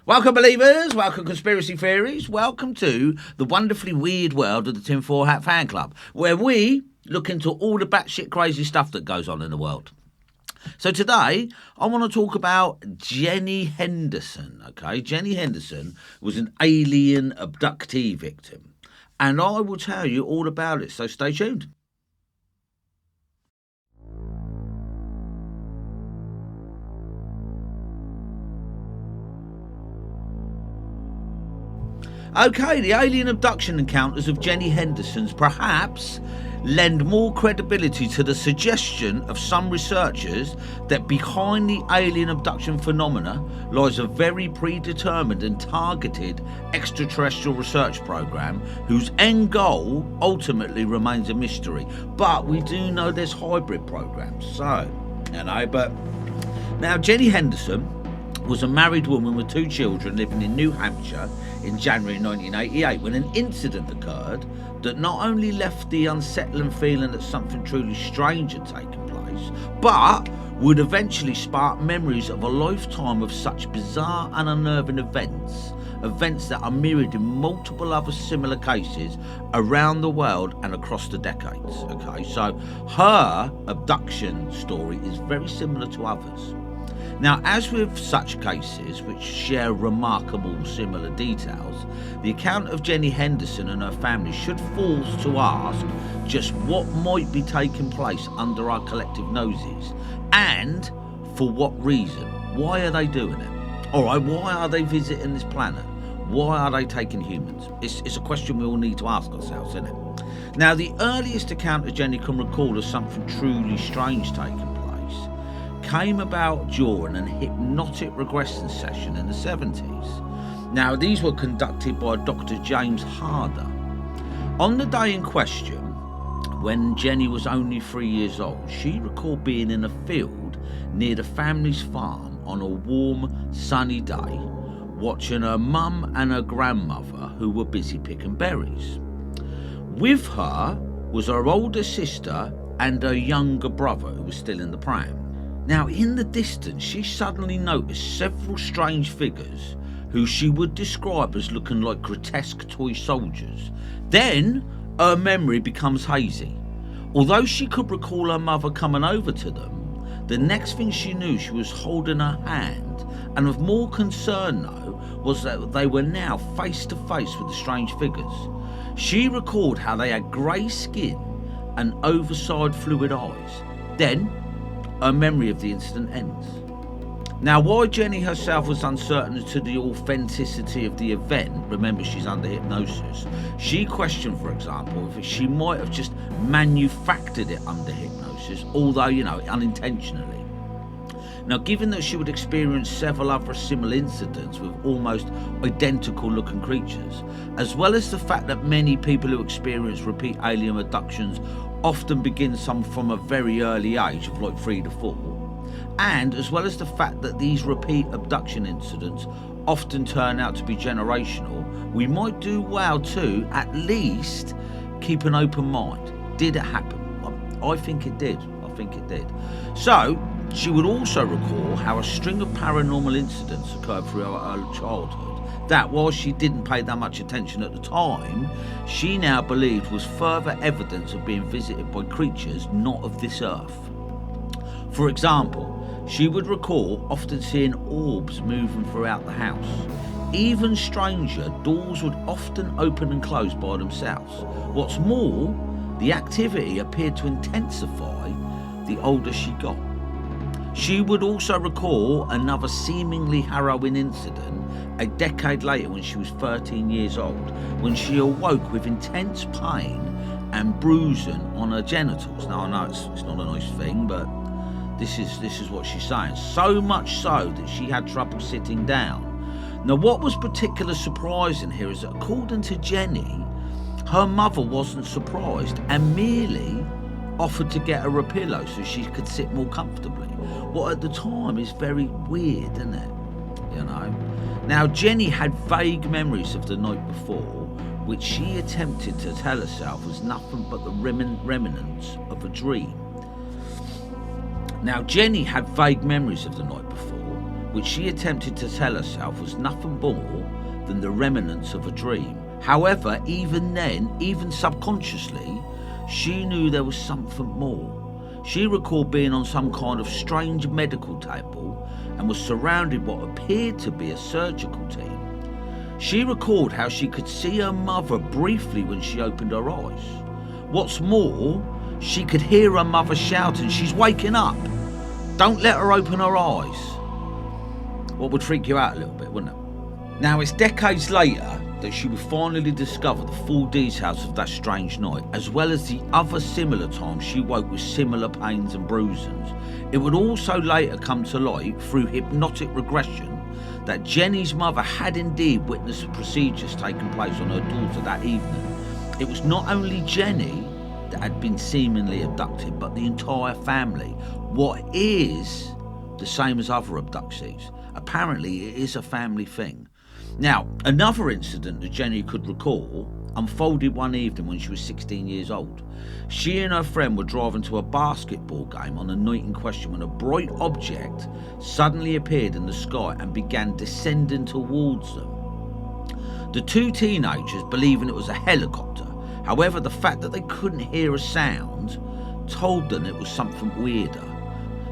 Welcome, believers. Welcome, conspiracy theories. Welcome to the wonderfully weird world of the Tinfoil Hat Fan Club, where we look into all the batshit crazy stuff that goes on in the world. So today, I want to talk about Jennie Henderson, okay? Jennie Henderson was an alien abductee victim, and I will tell you all about it, so stay tuned. Okay, the alien abduction encounters of Jennie Henderson's perhaps lend more credibility to the suggestion of some researchers that behind the alien abduction phenomena lies a very predetermined and targeted extraterrestrial research program whose end goal ultimately remains a mystery. But we do know there's hybrid programs, but now Jennie Henderson was a married woman with 2 children living in New Hampshire in January 1988 when an incident occurred that not only left the unsettling feeling that something truly strange had taken place, but would eventually spark memories of a lifetime of such bizarre and unnerving events that are mirrored in multiple other similar cases around the world and across the decades. Okay, so her abduction story is very similar to others. Now, as with such cases, which share remarkable similar details, the account of Jennie Henderson and her family should force to ask just what might be taking place under our collective noses, and for what reason. Why are they doing it? Alright, why are they visiting this planet? Why are they taking humans? It's a question we all need to ask ourselves, isn't it? Now, the earliest account of Jennie can recall of something truly strange taking place came about during an hypnotic regression session in the 70s. Now, these were conducted by Dr. James Harder. On the day in question, when Jennie was only 3 years old, she recalled being in a field near the family's farm on a warm, sunny day, watching her mum and her grandmother, who were busy picking berries. With her was her older sister and her younger brother, who was still in the pram. Now, in the distance, she suddenly noticed several strange figures who she would describe as looking like grotesque toy soldiers. Then, her memory becomes hazy. Although she could recall her mother coming over to them, the next thing she knew, she was holding her hand, and of more concern, though, was that they were now face to face with the strange figures. She recalled how they had grey skin and oversized fluid eyes. Then, her memory of the incident ends. Now, while Jennie herself was uncertain as to the authenticity of the event, remember she's under hypnosis, she questioned, for example, if she might have just manufactured it under hypnosis, although, unintentionally. Now, given that she would experience several other similar incidents with almost identical looking creatures, as well as the fact that many people who experience repeat alien abductions often begin some from a very early age of like 3 to 4, and as well as the fact that these repeat abduction incidents often turn out to be generational, we might do well to at least keep an open mind. Did it happen? I think it did. So, she would also recall how a string of paranormal incidents occurred throughout her childhood that, while she didn't pay that much attention at the time, she now believed was further evidence of being visited by creatures not of this earth. For example, she would recall often seeing orbs moving throughout the house. Even stranger, doors would often open and close by themselves. What's more, the activity appeared to intensify the older she got. She would also recall another seemingly harrowing incident a decade later when she was 13 years old, when she awoke with intense pain and bruising on her genitals. Now, I know it's not a nice thing, but this is what she's saying. So much so that she had trouble sitting down. Now, what was particularly surprising here is that, according to Jennie, her mother wasn't surprised and merely offered to get her a pillow so she could sit more comfortably. What at the time is very weird, isn't it? Now, Jennie had vague memories of the night before, which she attempted to tell herself was nothing but the remnants of a dream. Now, Jennie had vague memories of the night before, which she attempted to tell herself was nothing more than the remnants of a dream. However, even then, even subconsciously, she knew there was something more. She recalled being on some kind of strange medical table and was surrounded by what appeared to be a surgical team. She recalled how she could see her mother briefly when she opened her eyes. What's more, she could hear her mother shouting, "She's waking up! Don't let her open her eyes." What would freak you out a little bit, wouldn't it? Now, it's decades later that she would finally discover the full details of that strange night, as well as the other similar times she woke with similar pains and bruisings. It would also later come to light through hypnotic regression that Jennie's mother had indeed witnessed the procedures taking place on her daughter that evening. It was not only Jennie that had been seemingly abducted, but the entire family. What is the same as other abductees? Apparently it is a family thing. Now, another incident that Jennie could recall unfolded one evening when she was 16 years old. She and her friend were driving to a basketball game on the night in question when a bright object suddenly appeared in the sky and began descending towards them. The two teenagers believing it was a helicopter. However, the fact that they couldn't hear a sound told them it was something weirder.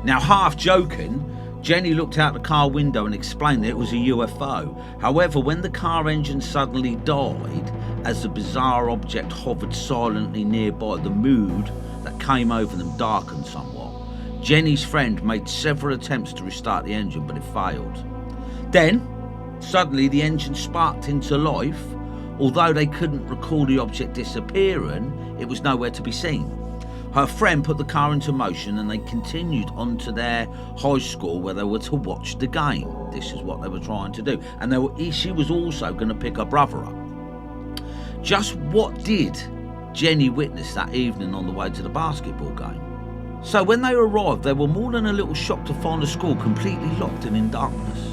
Now, half joking, Jennie looked out the car window and explained that it was a UFO. However, when the car engine suddenly died, as the bizarre object hovered silently nearby, the mood that came over them darkened somewhat. Jennie's friend made several attempts to restart the engine, but it failed. Then, suddenly the engine sparked into life. Although they couldn't recall the object disappearing, it was nowhere to be seen. Her friend put the car into motion and they continued on to their high school where they were to watch the game. This is what they were trying to do. And she was also going to pick her brother up. Just what did Jennie witness that evening on the way to the basketball game? So when they arrived, they were more than a little shocked to find the school completely locked and in darkness.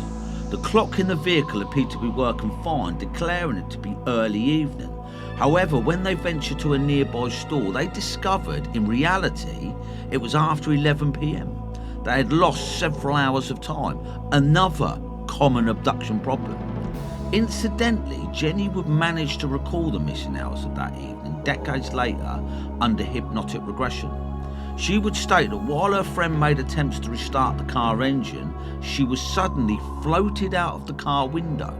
The clock in the vehicle appeared to be working fine, declaring it to be early evening. However, when they ventured to a nearby store, they discovered, in reality, it was after 11 p.m. They had lost several hours of time, another common abduction problem. Incidentally, Jennie would manage to recall the missing hours of that evening decades later under hypnotic regression. She would state that while her friend made attempts to restart the car engine, she was suddenly floated out of the car window.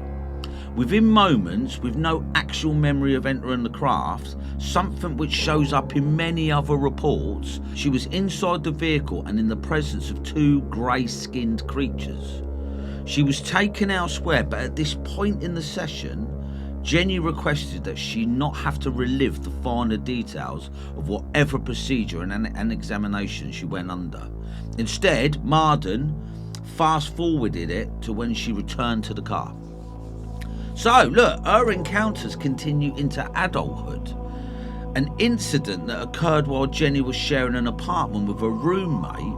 Within moments, with no actual memory of entering the craft, something which shows up in many other reports, she was inside the vehicle and in the presence of two grey-skinned creatures. She was taken elsewhere, but at this point in the session, Jennie requested that she not have to relive the finer details of whatever procedure and an examination she went under. Instead, Marden fast-forwarded it to when she returned to the car. So, look, her encounters continue into adulthood. An incident that occurred while Jennie was sharing an apartment with a roommate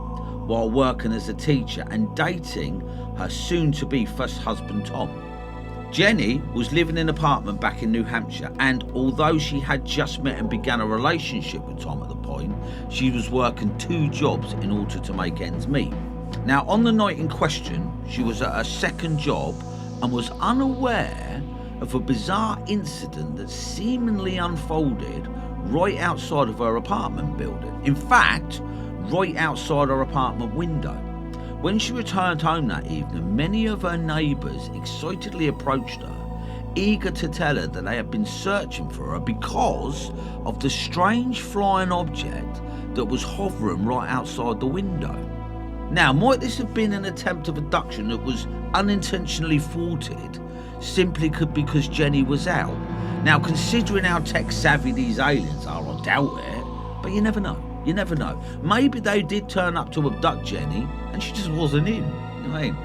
while working as a teacher and dating her soon-to-be first husband, Tom. Jennie was living in an apartment back in New Hampshire, and although she had just met and began a relationship with Tom at the point, she was working two jobs in order to make ends meet. Now, on the night in question, she was at her second job and was unaware of a bizarre incident that seemingly unfolded right outside of her apartment building. In fact, right outside her apartment window. When she returned home that evening, many of her neighbours excitedly approached her, eager to tell her that they had been searching for her because of the strange flying object that was hovering right outside the window. Now, might this have been an attempt of abduction that was unintentionally thwarted simply because Jennie was out? Now, considering how tech-savvy these aliens are, I doubt it, but you never know. You never know. Maybe they did turn up to abduct Jennie and she just wasn't in. You know what I mean?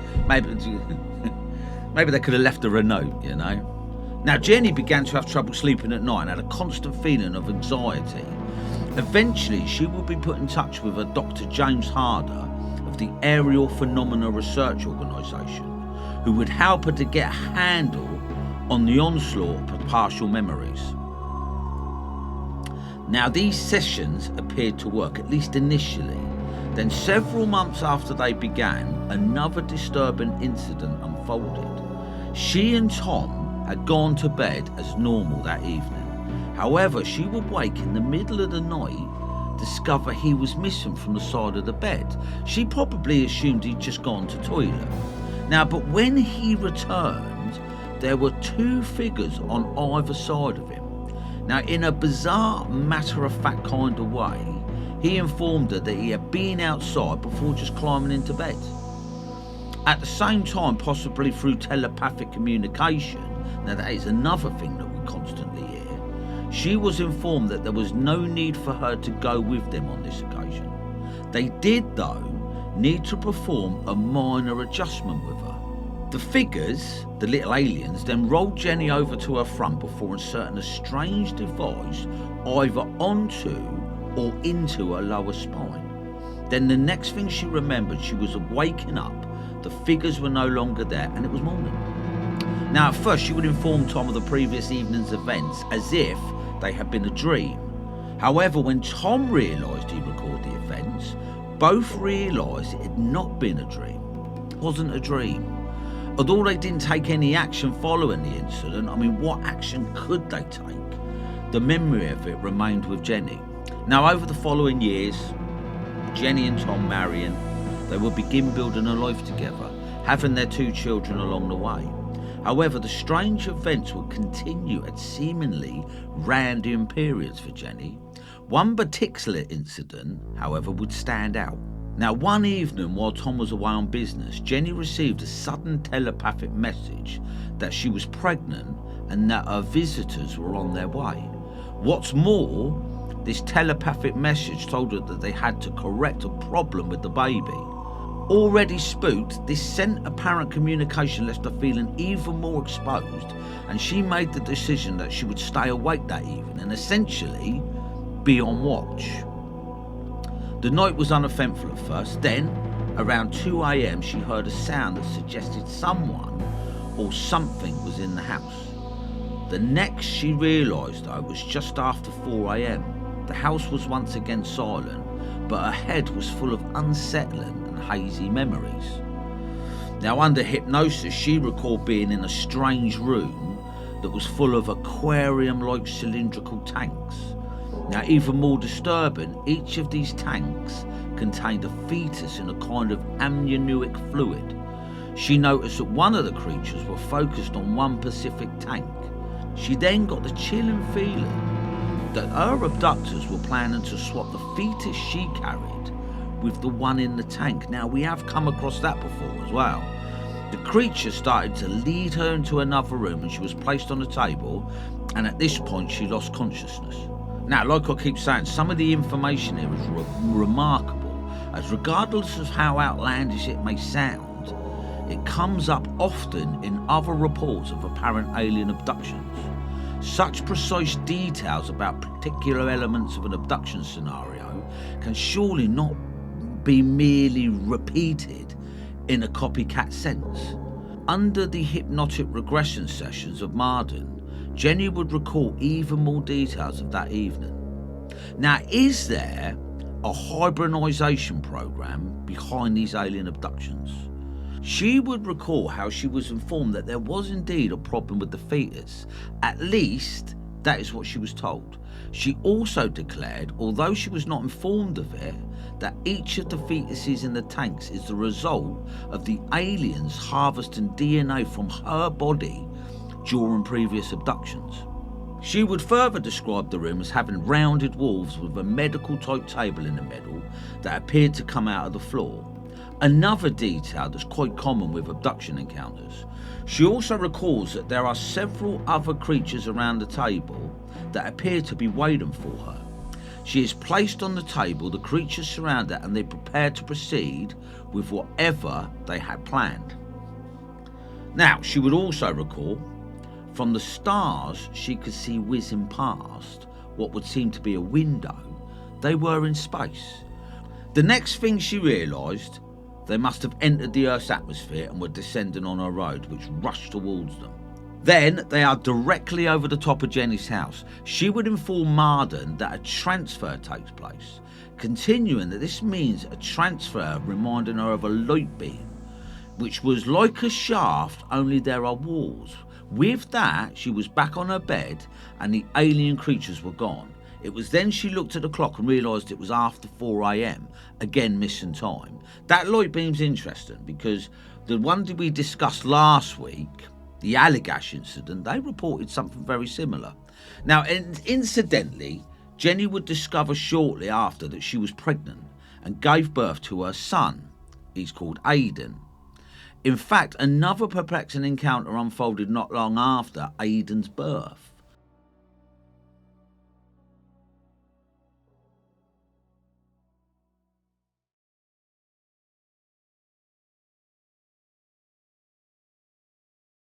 Maybe they could have left her a note, you know. Now, Jennie began to have trouble sleeping at night and had a constant feeling of anxiety. Eventually, she would be put in touch with a Dr. James Harder of the Aerial Phenomena Research Organisation, who would help her to get a handle on the onslaught of partial memories. Now, these sessions appeared to work, at least initially. Then several months after they began, another disturbing incident unfolded. She and Tom had gone to bed as normal that evening. However, she would wake in the middle of the night, discover he was missing from the side of the bed. She probably assumed he'd just gone to toilet. Now, but when he returned, there were two figures on either side of him. Now, in a bizarre, matter-of-fact kind of way, he informed her that he had been outside before just climbing into bed. At the same time, possibly through telepathic communication, now that is another thing that we constantly hear, she was informed that there was no need for her to go with them on this occasion. They did, though, need to perform a minor adjustment with her. The figures, the little aliens, then rolled Jennie over to her front before inserting a strange device either onto or into her lower spine. Then the next thing she remembered, she was waking up, the figures were no longer there, and it was morning. Now, at first, she would inform Tom of the previous evening's events as if they had been a dream. However, when Tom realised he recorded the events, both realised it had not been a dream. It wasn't a dream. Although they didn't take any action following the incident, what action could they take? The memory of it remained with Jennie. Now, over the following years, Jennie and Tom marrying, they would begin building a life together, having their two children along the way. However, the strange events would continue at seemingly random periods for Jennie. One particular incident, however, would stand out. Now, one evening while Tom was away on business, Jennie received a sudden telepathic message that she was pregnant and that her visitors were on their way. What's more, this telepathic message told her that they had to correct a problem with the baby. Already spooked, this sent apparent communication left her feeling even more exposed, and she made the decision that she would stay awake that evening and essentially be on watch. The night was uneventful at first. Then, around 2 a.m, she heard a sound that suggested someone or something was in the house. The next she realised, though, was just after 4 a.m. The house was once again silent, but her head was full of unsettling and hazy memories. Now, under hypnosis, she recalled being in a strange room that was full of aquarium-like cylindrical tanks. Now, even more disturbing, each of these tanks contained a fetus in a kind of amniotic fluid. She noticed that one of the creatures were focused on one specific tank. She then got the chilling feeling that her abductors were planning to swap the fetus she carried with the one in the tank. Now, we have come across that before as well. The creature started to lead her into another room and she was placed on a table, and at this point she lost consciousness. Now, like I keep saying, some of the information here is remarkable, as regardless of how outlandish it may sound, it comes up often in other reports of apparent alien abductions. Such precise details about particular elements of an abduction scenario can surely not be merely repeated in a copycat sense. Under the hypnotic regression sessions of Marden, Jennie would recall even more details of that evening. Now, is there a hybridization program behind these alien abductions? She would recall how she was informed that there was indeed a problem with the fetus. At least, that is what she was told. She also declared, although she was not informed of it, that each of the fetuses in the tanks is the result of the aliens harvesting DNA from her body during previous abductions. She would further describe the room as having rounded walls with a medical type table in the middle that appeared to come out of the floor. Another detail that's quite common with abduction encounters. She also recalls that there are several other creatures around the table that appear to be waiting for her. She is placed on the table, the creatures surround her, and they prepare to proceed with whatever they had planned. Now, she would also recall, from the stars she could see whizzing past what would seem to be a window. They were in space. The next thing she realised, they must have entered the Earth's atmosphere and were descending on her road, which rushed towards them. Then they are directly over the top of Jennie's house. She would inform Marden that a transfer takes place. continuing that this means a transfer reminding her of a light beam, which was like a shaft, only there are walls. With that, she was back on her bed and the alien creatures were gone. It was then she looked at the clock and realised it was after 4 a.m, again missing time. That light beam's interesting because the one that we discussed last week, the Allagash incident, they reported something very similar. Now, incidentally, Jennie would discover shortly after that she was pregnant and gave birth to her son. He's called Aidan. In fact, another perplexing encounter unfolded not long after Aidan's birth.